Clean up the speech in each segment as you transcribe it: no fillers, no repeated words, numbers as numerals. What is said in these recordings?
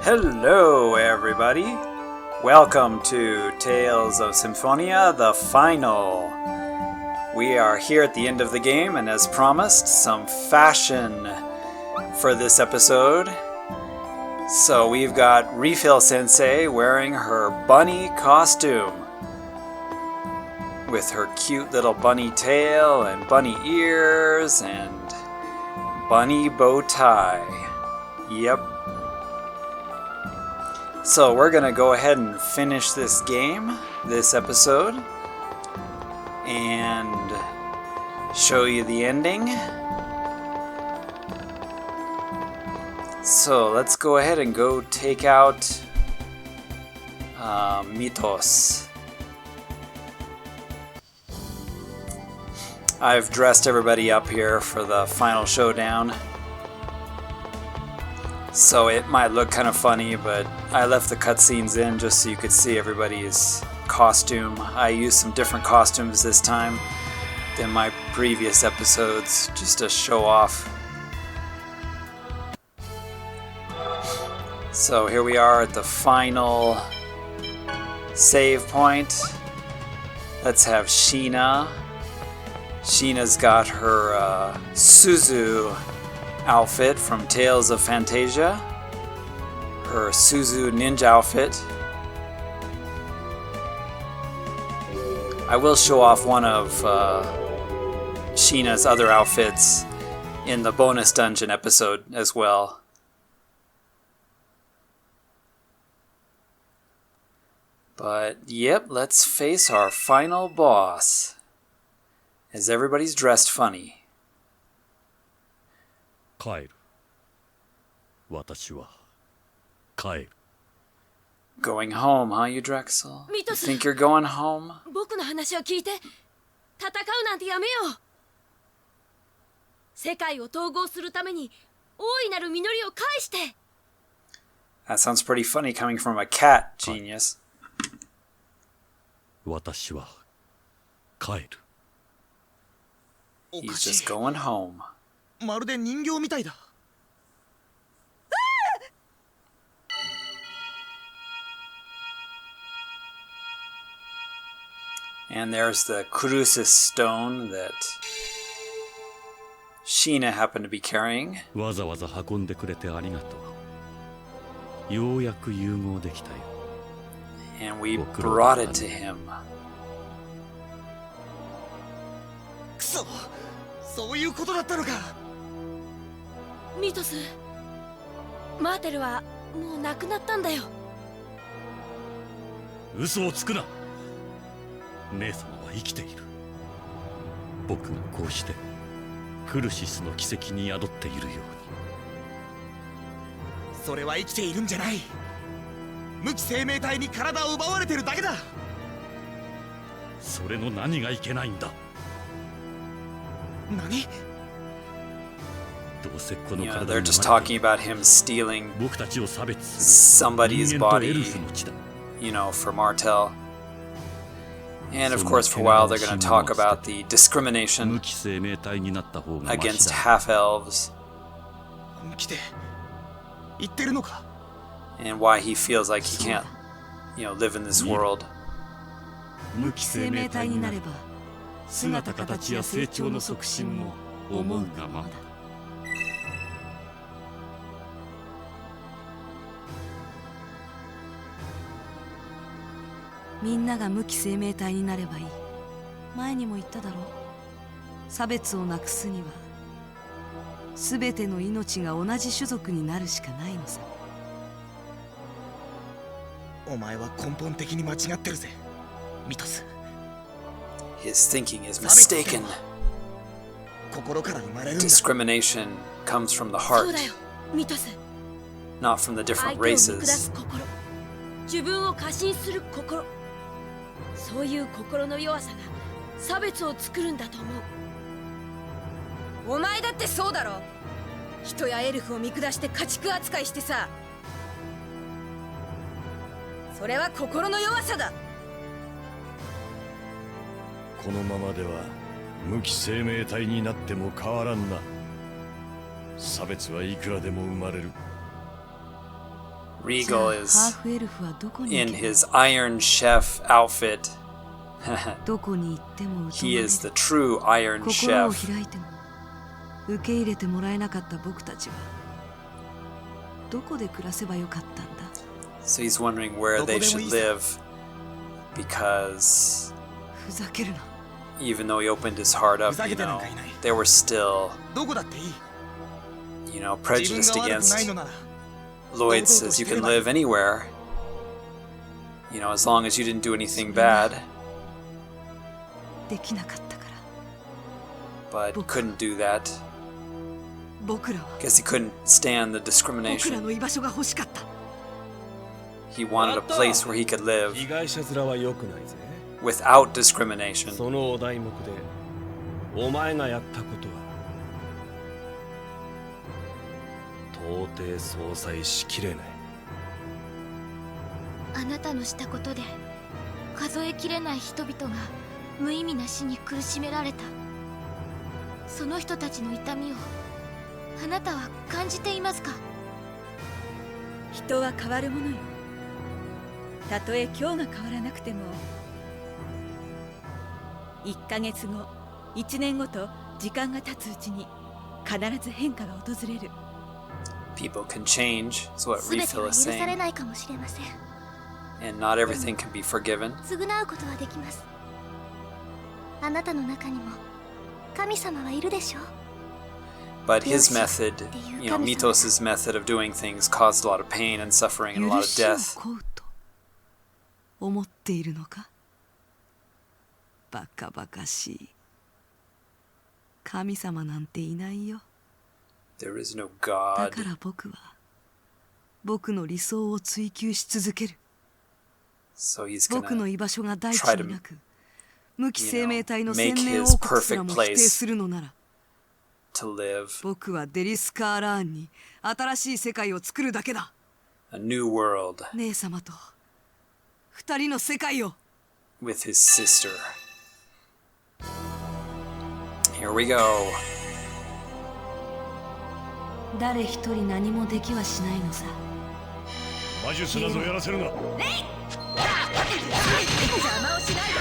Hello, everybody. Welcome to Tales of Symphonia, the final. We are here at the end of the game, and as promised, some fashion for this episode. So we've got Refill Sensei wearing her bunny costume with her cute little bunny tail and bunny ears and bunny bow tie. Yep. So we're going to go ahead and finish this game, this episode, and show you the ending. So let's go ahead and go take out Mitos. I've dressed everybody up here for the final showdown. So it might look kind of funny, but I left the cutscenes in just so you could see everybody's costume. I used some different costumes this time than my previous episodes, just to show off. So here we are at the final save point. Let's have Sheena. Sheena's got her Suzu outfit from Tales of Fantasia. Her Suzu ninja outfit. I will show off one of Sheena's other outfits in the bonus dungeon episode as well. But yep, let's face our final boss. As everybody's dressed funny. 帰る。私は帰る。 Going home, huh, you Drexel? You think you're going home? 僕の話を聞いて、戦うなんてやめよう。世界を統合するために大いなる実りを返して。That sounds pretty funny coming from a cat genius. 私は帰る。 He's just going home. まるで人形みたいだ。And there's the Crucis stone that Sheena happened to be carrying. わざわざ運んでくれてありがとう。ようやく融合できたよ。 And we brought it to him. くそ、そういうことだったのか。ミトス、マーテルはもう亡くなったんだよ。嘘をつくな。姉様は生きている。僕がこうしてクルシスの奇跡に宿っているように。それは生きているんじゃない。無機生命体に体を奪われてるだけだ。それの何がいけないんだ。何？ You know, they're just talking about him stealing somebody's body, you know, for Martel. And of course, for a while, they're going to talk about the discrimination against half-elves. And why he feels like he can't, you know, live in this world. 無機生命体になれば姿形や成長の促進も思うがままだ。みんなが無機生命体になればいい。前にも言っただろう。差別をなくすにはすべての命が同じ種族になるしかないのさ。お前は根本的に間違ってるぜ、ミトス。 His thinking is mistaken. Discrimination comes from the heart, not from the different races. 自分を過信する心。そういう心の弱さが差別を作るんだと思う。お前だってそうだろ。人やエルフを見下して家畜扱いしてさ。それは心の弱さだ。このままでは無機生命体になっても変わらんな。差別はいくらでも生まれる。Regal ハー is フエルフはどこに in 行けば his Iron Chef outfit. どこに行っても疎 He まれ is the る true Iron 心を Chef. 開いても受け入れてもらえなかった僕たちはどこで暮らせばよかったんだ So he's wondering where they should live because ふざけるな even though he opened his heart up, they were still, どこだっていい you know, 自分 prejudiced が悪くない against. のなら Lloyd says you can live anywhere, you know, as long as you didn't do anything bad, できなかったから but couldn't do that 僕らは because he couldn't stand the 僕ら discrimination. の居場所が欲しかった He wanted a place where he could live 被害者面は良くないぜ。 without discrimination. そのお題目でお前がやったことは到底相殺しきれない。あなたのしたことで数えきれない人々が無意味な死に苦しめられた。その人たちの痛みをあなたは感じていますか？人は変わるものよ。たとえ今日が変わらなくても1ヶ月後1年後と時間が経つうちに必ず変化が訪れる。 People can change, is what 全て Refill は許 is され saying, ないかもしれません。 and not everything can be forgiven. 償うことはできます。あなたの中にも神様はいるでしょう。 But his method, you know, Mitos' method of doing things caused a lot of pain and suffering and a 許 lot of しを death. 請うと思っているのかバカバカしい神様なんていないよ There is no だ God. から僕は僕の理想を追求し続ける So he's 僕の gonna 居場所が大地 try to, になく無機生命体の make 千年 his 王国すらも perfect 否定するのなら to live 僕はデリスカーラーンに新しい世界を作るだけだ a new world 姉様と二人の世界を with his sister. Here we go. 誰一人何もできはしないのさ魔術などやらせるな。邪魔をしないで。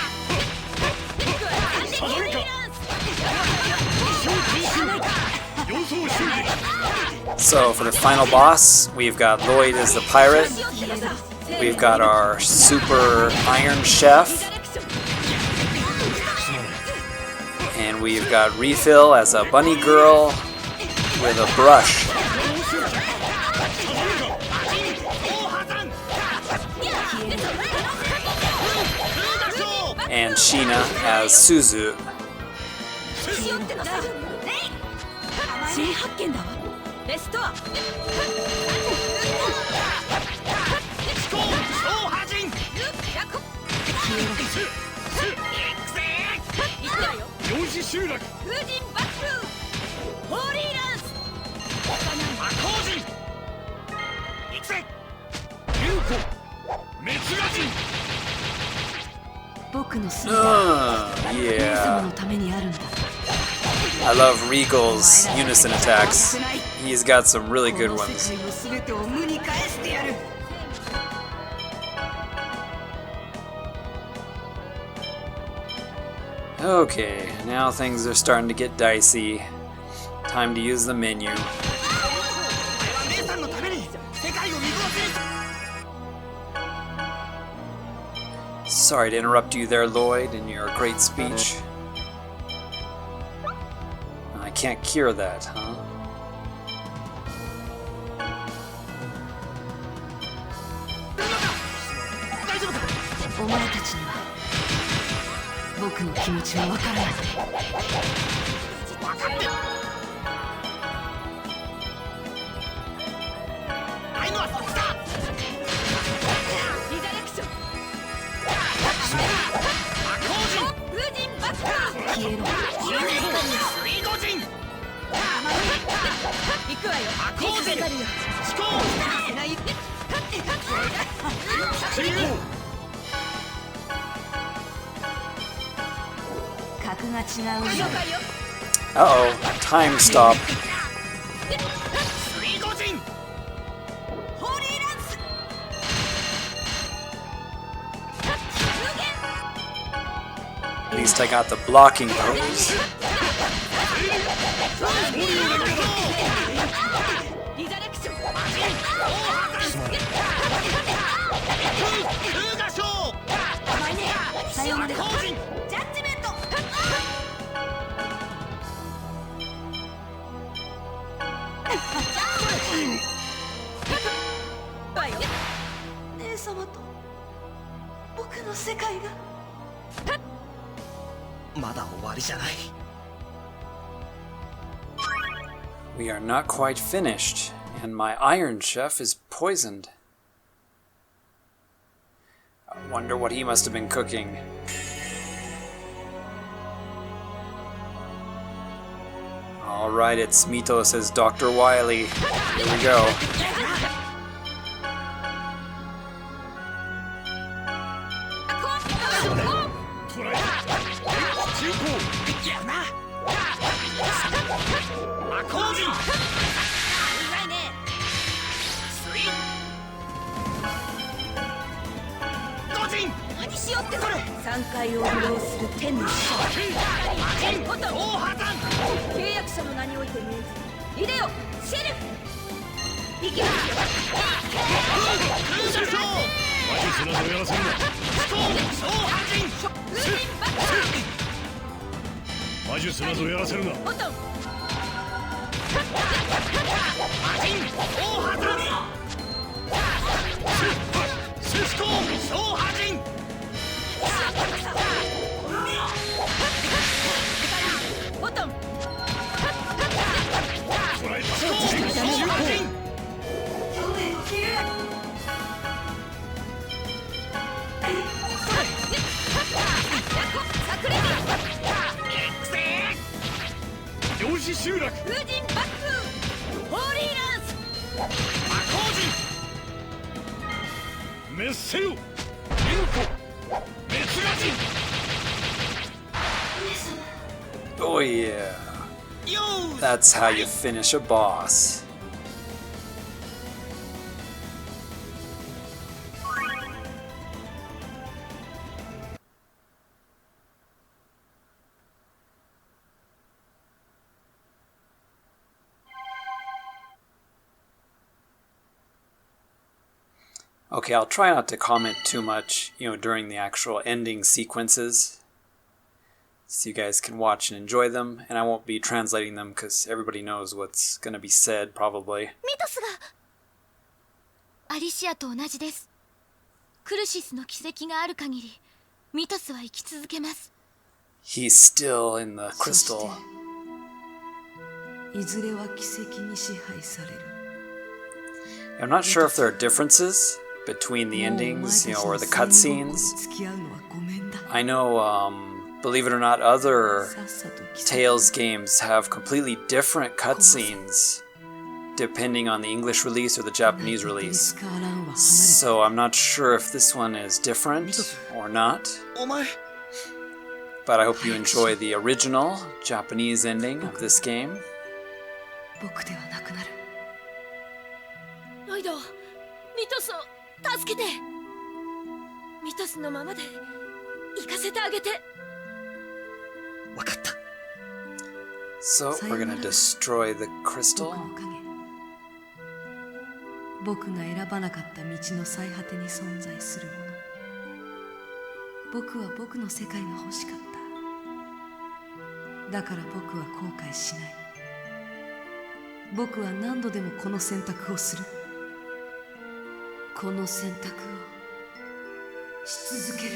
僕は完全にフリーランス。様相修理。 So for the final boss, we've got Lloyd as the pirate. We've got our super Iron Chef. And we've got Refill as a bunny girl with a brush. And Sheena as Suzu. 新発見だわ。レストア。四子集落。風神バックルホーリーランス。竜子。滅牙人。僕の全ては姉様 Yeah. のためにあるんだ I love Regal's unison attacks. He's got some really こ good の ones. 世界の全てを無に返してやる Okay, now things are starting to get dicey. Time to use the menu. 姉さんのために世界を見殺しに Sorry to interrupt you there, Lloyd, in your great speech. I can't cure that, huh? お前たちには僕の気持ちはわからないアイノアス来たリダレクション。魔法陣風神バッカー。消えろスリーゴ陣行くわよ。魔法陣思考格が違うんだ了解よ。 Uh-oh, time stop. スリーゴ陣ホーリーランス。least I got the blocking pose. We are not quite finished, and my Iron Chef is poisoned. I wonder what he must have been cooking. Alright, it's Mitos as Dr. Wily. Here we go. Oh yeah, that's how you finish a boss. Okay, I'll try not to comment too much, during the actual ending sequences, so you guys can watch and enjoy them, and I won't be translating them because everybody knows what's going to be said, probably. ミトスがアリシアと同じです。クルシスの奇跡がある限り、ミトスは生き続けます。He's still in the crystal. いずれは奇跡に支配される。I'm not sure if there are differences between the endings, or the cutscenes. I know, believe it or not, other Tales games have completely different cutscenes depending on the English release or the Japanese release. So I'm not sure if this one is different or not. But I hope you enjoy the original Japanese ending of this game. ロイド、ミトスを助けて。ミトスのままで行かせてあげて。わかった。So we're gonna destroy the crystal. 僕が選ばなかった道の最果てに存在するもの。僕は僕の世界が欲しかった。だから僕は後悔しない。僕は何度でもこの選択をする。この選択をし続ける。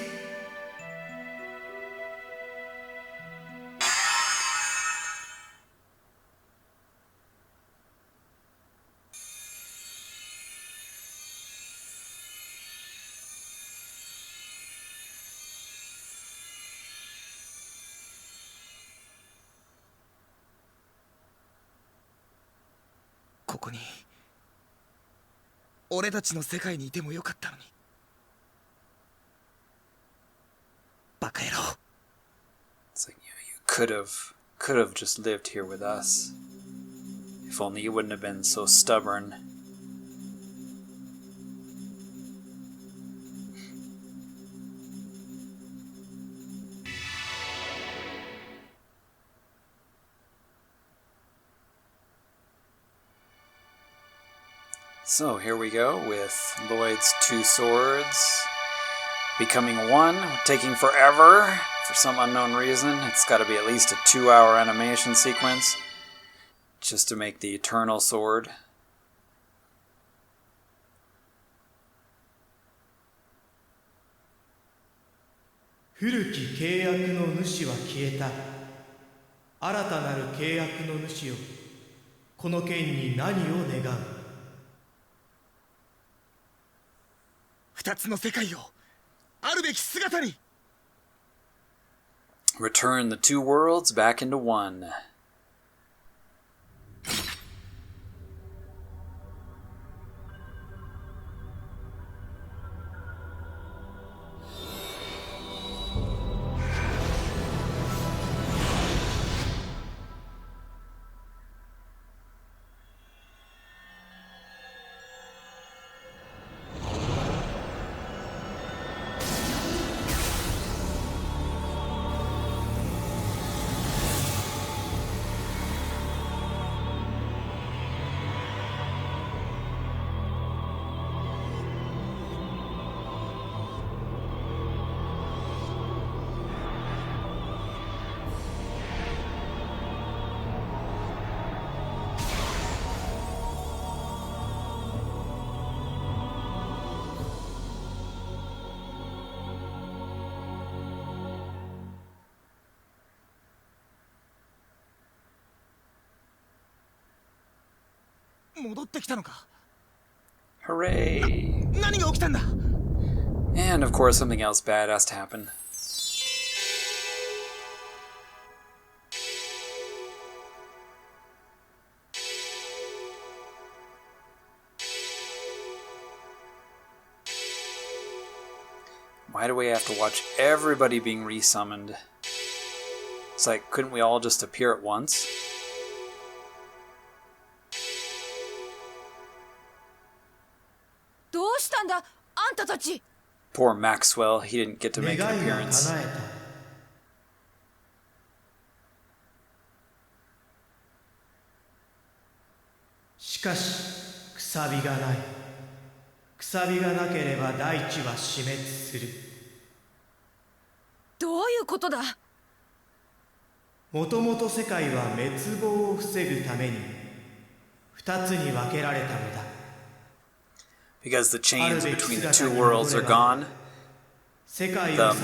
ここに俺たちの世界にいてもよかったのに。バカ野郎。It's like, you could have just lived here with us. If only you wouldn't have been so stubborn. So here we go with Lloyd's two swords becoming one, taking forever for some unknown reason. It's got to be at least a 2-hour animation sequence just to make the eternal sword. Furuki 契約の主は消えた。新たなる契約の主よ、この剣に何を願う。二つの世界をあるべき姿に。Return the two worlds back into one. Hooray! 何が起きたんだ? And of course something else bad has to happen. Why do we have to watch everybody being resummoned? It's like, couldn't we all just appear at once? Poor Maxwell, he didn't get to make an appearance. しかし、くさびがない。くさびがなければ大地は死滅する。どういうことだ？もともと世界は滅亡を防ぐために二つに分けられたのだ。Because the chains between the two worlds are gone, the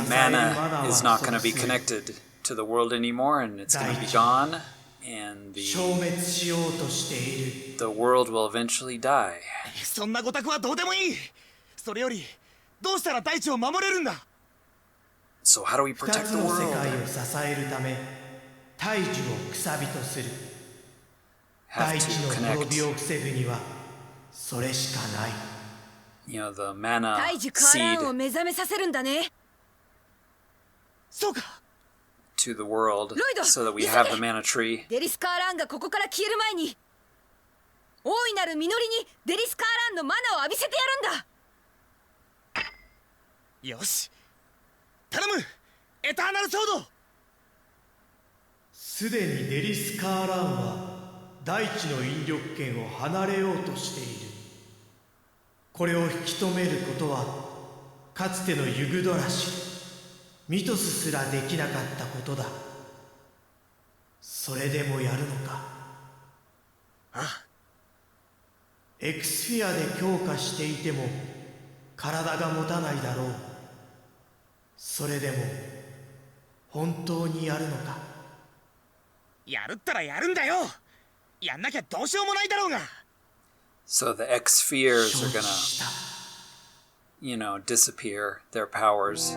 mana is not going to be connected to the world anymore, and it's going to be gone, and the world will eventually die. そんなごたくはどうでもいい。それより、どうしたら大地を守れるんだ? So how do we protect the world? 二つの世界を支えるため、大樹をくさびとする。大地の滅びを防ぐには、それしかない。You know, the mana 大樹カーランを seed 目覚めさせるんだね。そうか。 to the world ロイド、 so that we 急げ。 have the mana tree. デリスカーランがここから消える前に、大いなる実りにデリスカーランのマナを浴びせてやるんだ。よし。頼む、エターナルソード。すでにデリスカーランは大地の引力圏を離れようとしている。これを引き止めることはかつてのユグドラシミトスすらできなかったことだ。それでもやるのか。ああ。エクスフィアで強化していても体が持たないだろう。それでも本当にやるのか。やるったらやるんだよ。やんなきゃどうしようもないだろうが。So the X spheres are gonna, you know, disappear, their powers.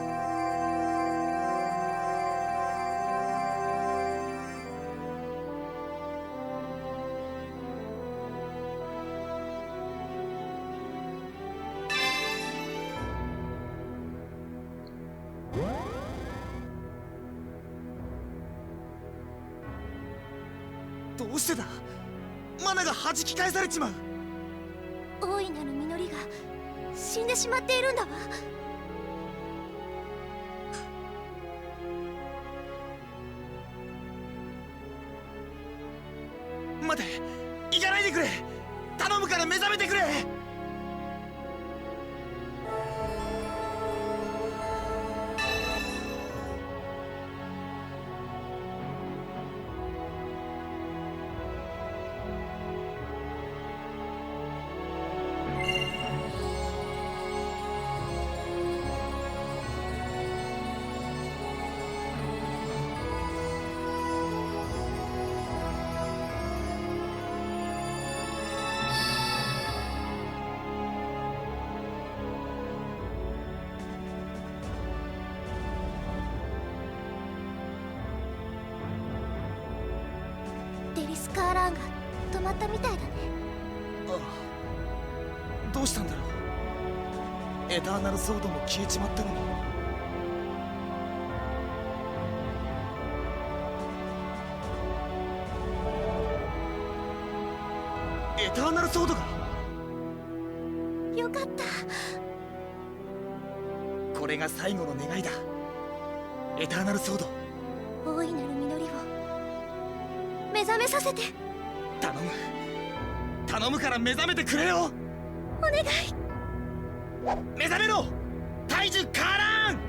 どうしてだ。マナが弾き返されちまう。大いなる実りが死んでしまっているんだわ。待て、行かないでくれ。頼むから目覚めてくれ。カーラーンが止まったみたいだね。ああ、どうしたんだろう。エターナルソードも消えちまったのに。エターナルソードが。よかった。これが最後の願いだ。エターナルソード、大いなる実りを目覚めさせて。頼む、頼むから目覚めてくれよ。お願い。目覚めろ、大樹カーラーン。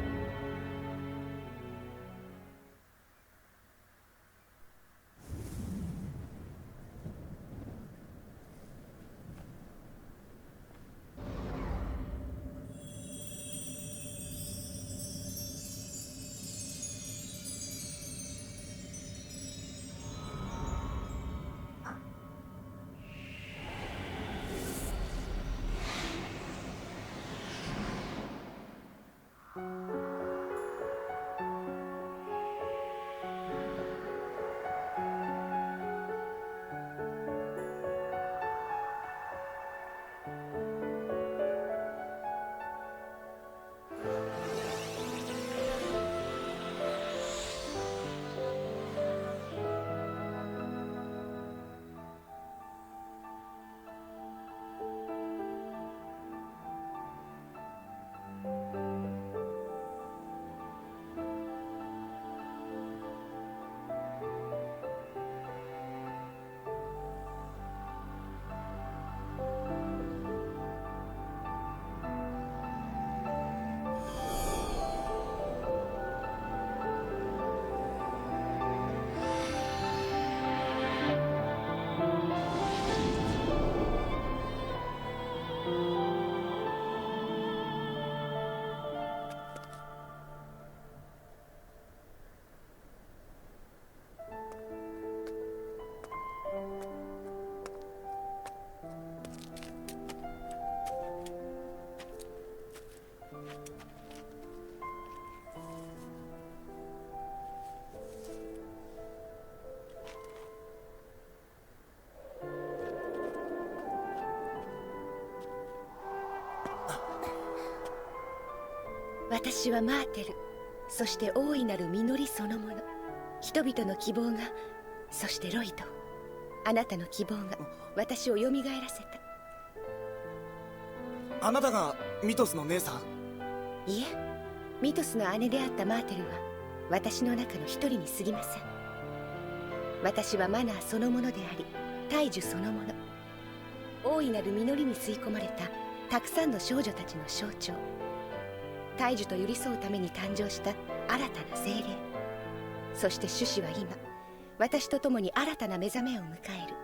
私はマーテル、そして大いなる実りそのもの。人々の希望が、そしてロイド、あなたの希望が私を蘇らせた。あなたがミトスの姉さん？いえ、ミトスの姉であったマーテルは私の中の一人に過ぎません。私はマナーそのものであり、大樹そのもの。大いなる実りに吸い込まれたたくさんの少女たちの象徴。大樹と寄り添うために誕生した新たな精霊。そして種子は今、私と共に新たな目覚めを迎える。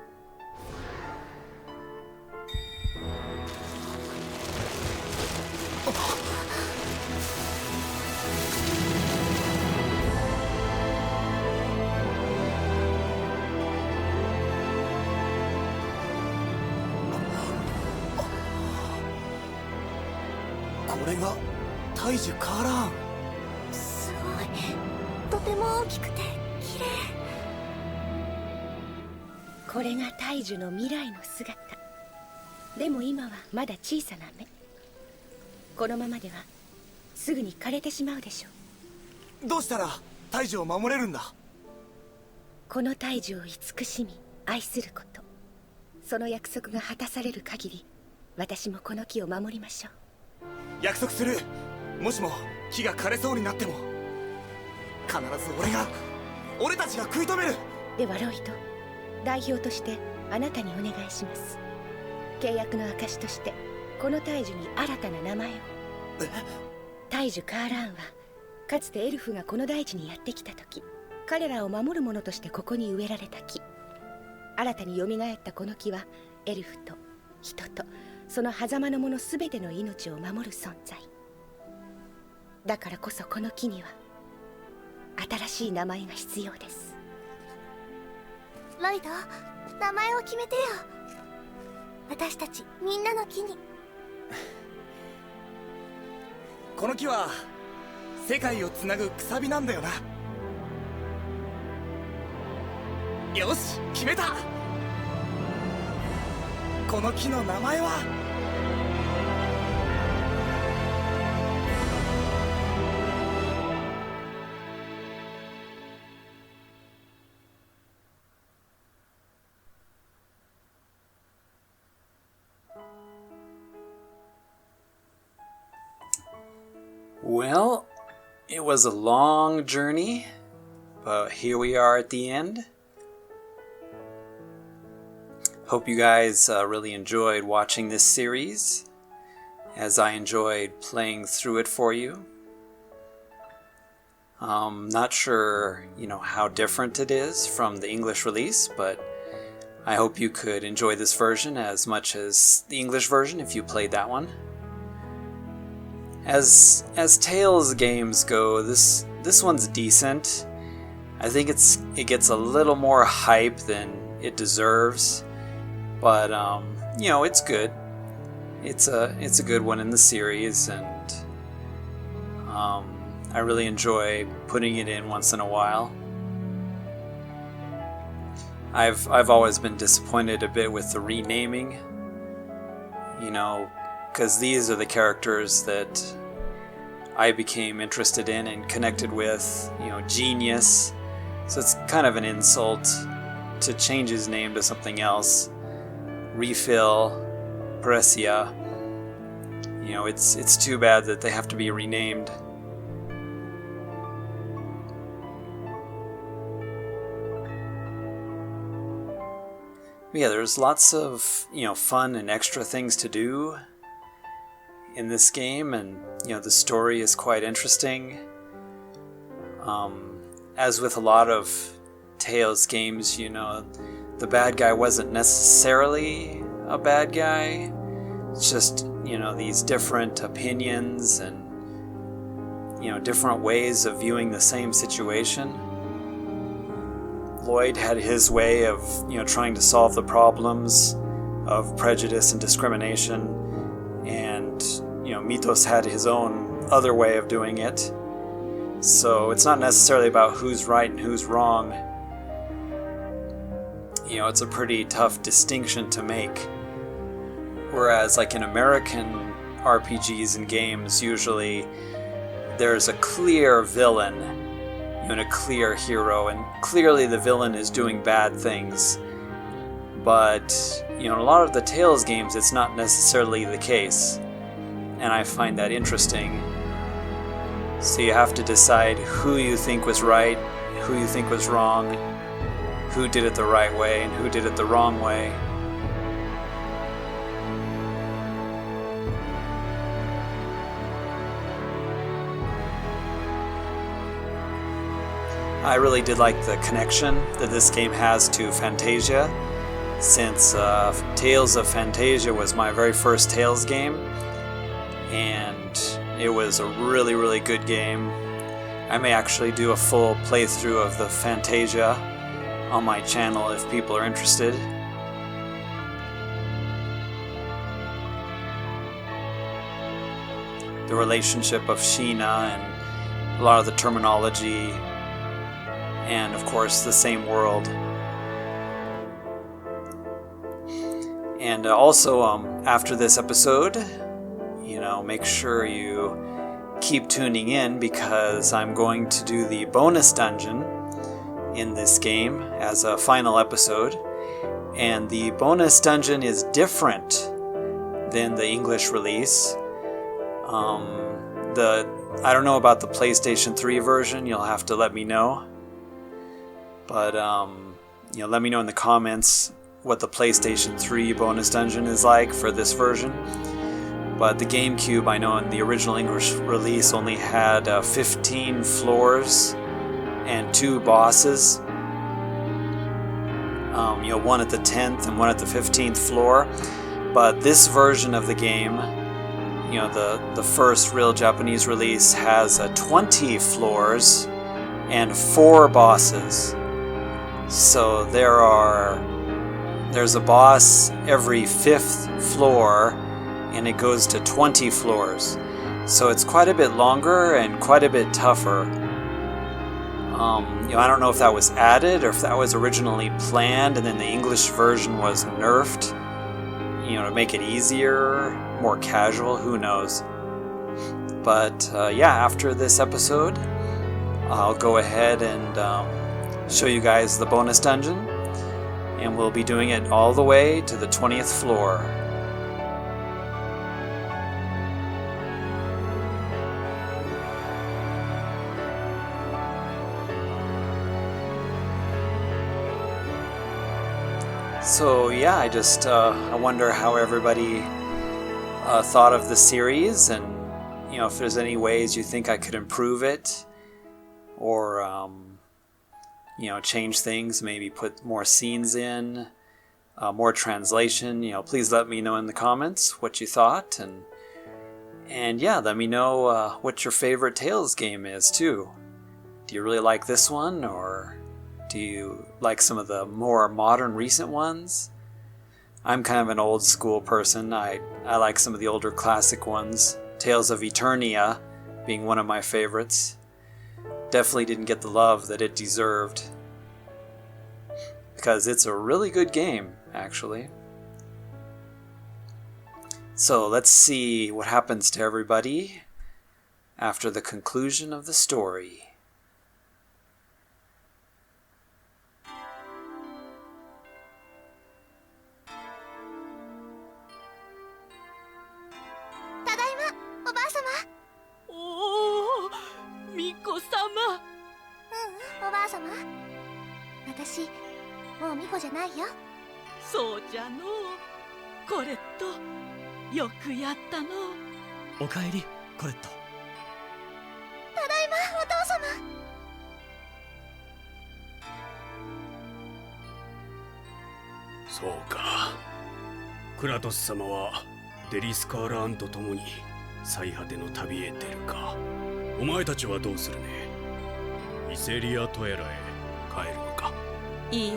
これが大樹カーラーン。すごい、とても大きくて綺麗。これが大樹の未来の姿。でも今はまだ小さな芽。このままではすぐに枯れてしまうでしょどうしたら大樹を守れるんだ？この大樹を慈しみ愛すること。その約束が果たされる限り、私もこの木を守りましょう。約束する。もしも木が枯れそうになっても必ず俺たちが食い止める。ではロイド、代表としてあなたにお願いします。契約の証としてこの大樹に新たな名前を。大樹カーラーンはかつてエルフがこの大地にやってきた時、彼らを守る者としてここに植えられた木。新たによみがえったこの木はエルフと人とその狭間の者すべての命を守る存在だからこそ、この木には新しい名前が必要です。ロイド、名前を決めてよ。私たちみんなの木に。この木は世界をつなぐくさびなんだよな。よし、決めた。この木の名前はWell, it was a long journey, but here we are at the end. Hope you guys really enjoyed watching this series, as I enjoyed playing through it for you. Not sure, how different it is from the English release, but I hope you could enjoy this version as much as the English version if you played that one. As Tales games go, this one's decent. I think it gets a little more hype than it deserves, but it's good. It's a good one in the series, and I really enjoy putting it in once in a while. I've always been disappointed a bit with the renaming, because these are the characters that I became interested in and connected with, Genius. So it's kind of an insult to change his name to something else. Refill, Precia. It's too bad that they have to be renamed. Yeah, there's lots of, fun and extra things to do in this game, and, the story is quite interesting. As with a lot of Tales games, the bad guy wasn't necessarily a bad guy. It's just, these different opinions and, different ways of viewing the same situation. Lloyd had his way of, trying to solve the problems of prejudice and discrimination, and, Mitos had his own other way of doing it. So it's not necessarily about who's right and who's wrong. It's a pretty tough distinction to make. Whereas, like in American RPGs and games, usually there's a clear villain and a clear hero, and clearly the villain is doing bad things. But, in a lot of the Tales games, it's not necessarily the case. And I find that interesting. So you have to decide who you think was right, who you think was wrong, who did it the right way, and who did it the wrong way. I really did like the connection that this game has to Fantasia, since Tales of Fantasia was my very first Tales game, and it was a really, really good game. I may actually do a full playthrough of the Fantasia on my channel if people are interested. The relationship of Sheena and a lot of the terminology, and of course the same world. And also, after this episode, make sure you keep tuning in, because I'm going to do the bonus dungeon in this game as a final episode. And the bonus dungeon is different than the English release. I don't know about the PlayStation 3 version, you'll have to let me know. But, let me know in the comments what the PlayStation 3 bonus dungeon is like for this version. But the GameCube, I know in the original English release, only had 15 floors and 2 bosses. One at the 10th and one at the 15th floor. But this version of the game, the first real Japanese release, has 20 floors and 4 bosses. So there's a boss every 5th floor, and it goes to 20 floors. So it's quite a bit longer and quite a bit tougher. I don't know if that was added or if that was originally planned and then the English version was nerfed, to make it easier, more casual, who knows. But after this episode, I'll go ahead and show you guys the bonus dungeon, and we'll be doing it all the way to the 20th floor. So I wonder how everybody thought of the series, and if there's any ways you think I could improve it, or change things, maybe put more scenes in, more translation. Please let me know in the comments what you thought, and let me know what your favorite Tales game is too. Do you really like this one, or do you like some of the more modern recent ones? I'm kind of an old school person. I like some of the older classic ones. Tales of Eternia being one of my favorites. Definitely didn't get the love that it deserved, because it's a really good game, actually. So let's see what happens to everybody after the conclusion of the story.そうか。クラトス様はデリスカーラーンと共に最果ての旅へ出るか。お前たちはどうするね。イセリアトエラへ帰るのか。いいえ、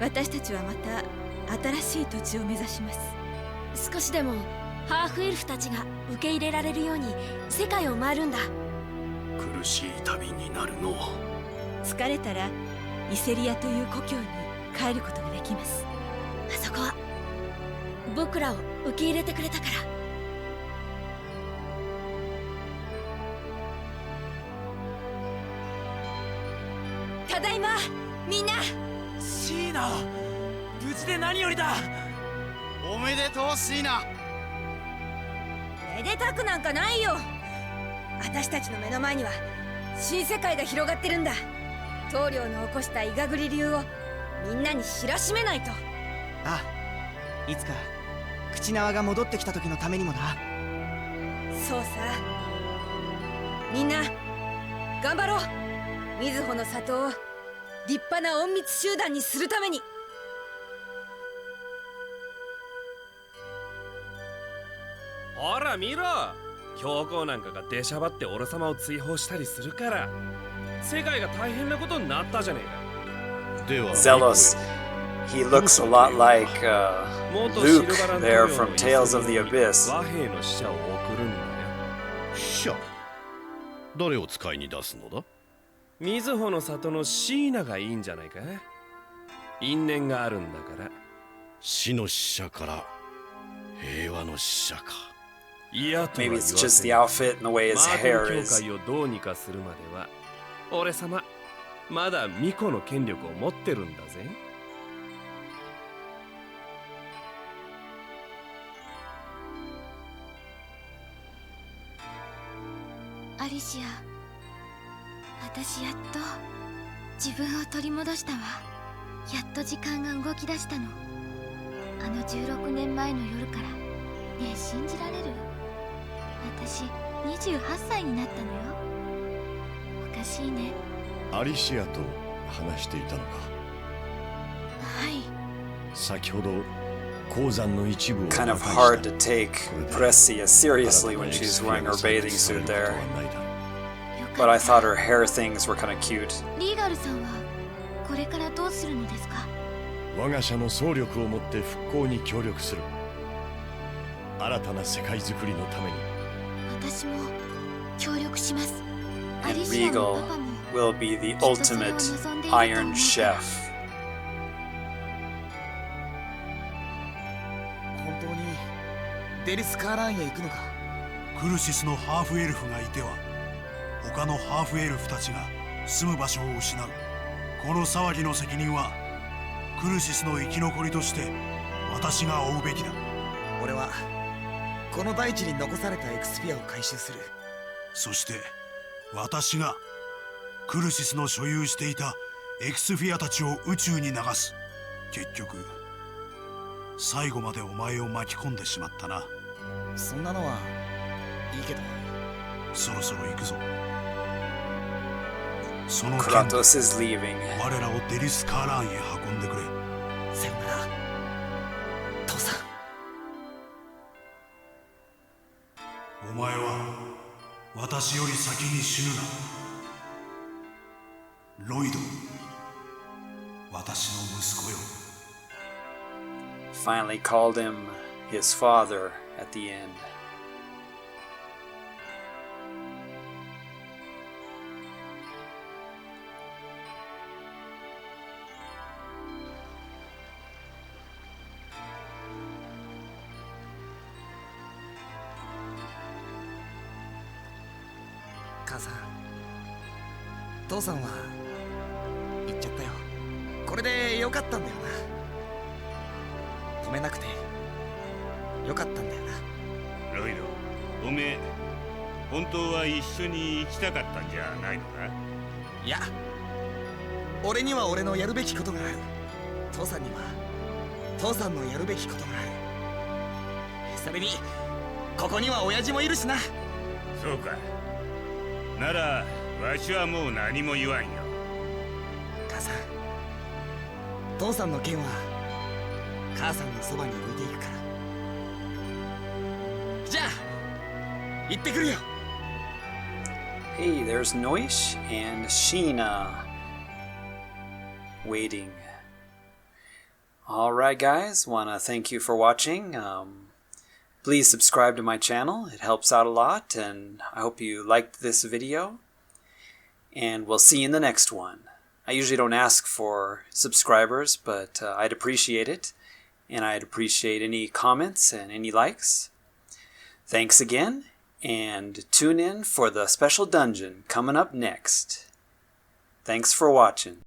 私たちはまた新しい土地を目指します。少しでもハーフエルフたちが受け入れられるように世界を回るんだ。苦しい旅になるの。疲れたらイセリアという故郷に帰ることができます。あそこは僕らを受け入れてくれたから。ただいま、みんな。シーナ、無事で何よりだ。おめでとう、シーナ。めでたくなんかないよ。私たちの目の前には新世界が広がってるんだ。棟梁の起こしたイガグリ流をみんなに知らしめないと。ああ、いつか口縄が戻ってきた時のためにもな。そうさ、みんな頑張ろう。瑞穂の里を立派な隠密集団にするために。ほら見ろ、教皇なんかが出しゃばって俺様を追放したりするから世界が大変なことになったじゃねえか。Zealous. He looks a lot like Luke there from Tales of the Abyss. 和平の使者を送るんだよ。使者？誰を使いに出すのだ？瑞穂の里のシーナがいいんじゃないか。因縁があるんだから。死の使者から平和の使者か。いやとは言 Maybe わ it's せ just ん。 the outfit and the way his マー hair テン is. 教会をどうにかするまでは俺様まだ巫女の権力を持ってるんだぜ。アリシア、私やっと自分を取り戻したわ。やっと時間が動き出したの。あの16年前の夜から。ねえ、信じられる？私28歳になったのよ。おかしいね。アリシアと話していたのか。はい。先ほど鉱山の一部を Kind of hard to take Pressy as seriously when she's wearing her bathing suit there. But I thought her hair things were kind of cute. リーガルさんはこれからどうするのですか？我が社の総力をもって復興に協力する。新たな世界づくりのために。私も協力します。ア And リシアも Regal パパも will be the ultimate Iron Chef. 本当にデリスカーランへ行くのか。クルシスのハーフエルフがいては他のハーフエルフたちが住む場所を失う。この騒ぎの責任はクルシスの生き残りとして私が負うべきだ。俺はこの大地に残されたエクスピアを回収する。そして私がクルシスの所有していたエクスフィアたちを宇宙に流す。結局最後までお前を巻き込んでしまったな。そんなのはいいけど、そろそろ行くぞ。その件で Kratos is leaving. 我らをデリスカーラーンへ運んでくれ。さよなら父さん。お前は私より先に死ぬな。ロイド、私の息子よ。 Finally called him his father at the end.「母さん、父さんは行っちゃったよ。これでよかったんだよな。止めなくてよかったんだよな。ロイド、おめえ本当は一緒に行きたかったんじゃないのか。いや、俺には俺のやるべきことがある。父さんには父さんのやるべきことがある。それにここには親父もいるしな。そうか。ならわしはもう何も言わんよ。母さん、父さんの剣は母さんのそばに置いていくから。じゃあ行ってくるよ。 Hey, there's Noish and Sheena waiting. Alright guys, wanna thank you for watching. Please subscribe to my channel, it helps out a lot, and I hope you liked this video. And we'll see you in the next one. I usually don't ask for subscribers, but I'd appreciate it. And I'd appreciate any comments and any likes. Thanks again, and tune in for the special dungeon coming up next. Thanks for watching.